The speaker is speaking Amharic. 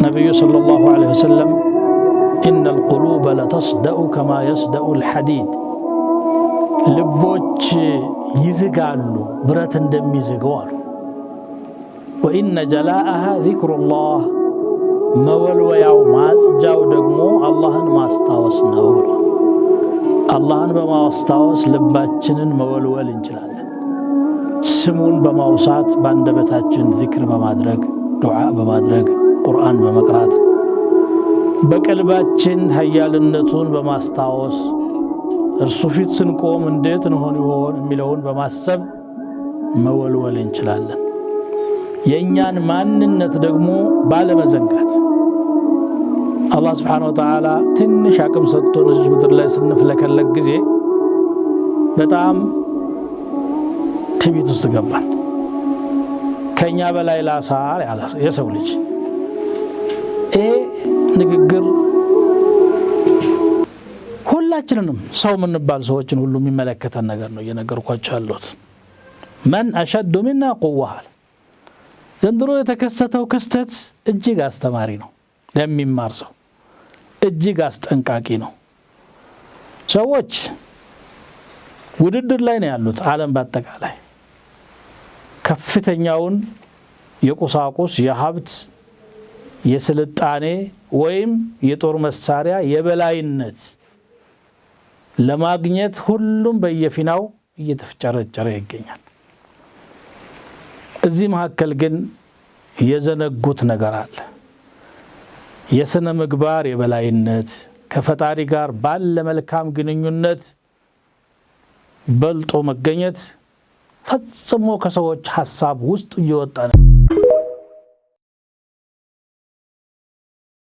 ነብዩ ሰለላሁ ዐለይሂ ወሰለም إن القلوب لتصدأ كما يصدأ الحديد ልቦች ይዝጋሉ ብረት እንደሚዝገው አሉ። وإن جلاءها ذكر الله መወልወያው ማጽጃው ደግሞ አላህን ማስታወስ ነው። አላህን በማስታወስ ልባችንን መወልወል እንችላለን። ስሙን በማውሳት ባንደበታችን ዚክር በማድረግ ዱዓ በማድረግ ቁርአን በመቅራት በቀልባችን ሀያልነቱን በማስታወስ እርሱ ፊት ስንቆም እንዴት እንሆን ይሆን የሚለውን በማሰብ መወልወል እንችላለን። የእኛን ማንነት ደግሞ ባለመዘንጋት አላህ Subhanahu Wa Ta'ala ትንሽ አቅም ሰጥቶን እዚህ ምድር ላይ ስንፍለከለክ ጊዜ በጣም ትቢት ውስጥ ገባን። ከኛ በላይ ላሳር ያለ የሰው ልጅ ንግግር ሁላችንንም ሰው ምንባል ሰዎችን ሁሉ የሚመለከተን ነገር ነው እየነገርኳችሁ ያለሁት። من أشد منا قوة ዘንድሮ የተከሰተው ክስተት እጅግ አስተማሪ ነው። ለሚማር ሰው እጅግ አስጠንቃቂ ነው። ሰዎች ውድድር ላይ ነው ያሉት። ዓለም በአጠቃላይ ከፍተኛውን የቁሳቁስ የሀብት የስልጣኔ ወይም የጦር መሳሪያ የበላይነት ለማግኘት ሁሉም በየፊናው እየተፍጨረጨረ ይገኛል። እዚህ መካከል ግን የዘነጉት ነገር አለ። የስነ ምግባር የበላይነት ከፈጣሪ ጋር ባለ መልካም ግንኙነት በልጦ መገኘት ፈጽሞ ከሰዎች ሐሳብ ውስጥ እየወጣ ነው።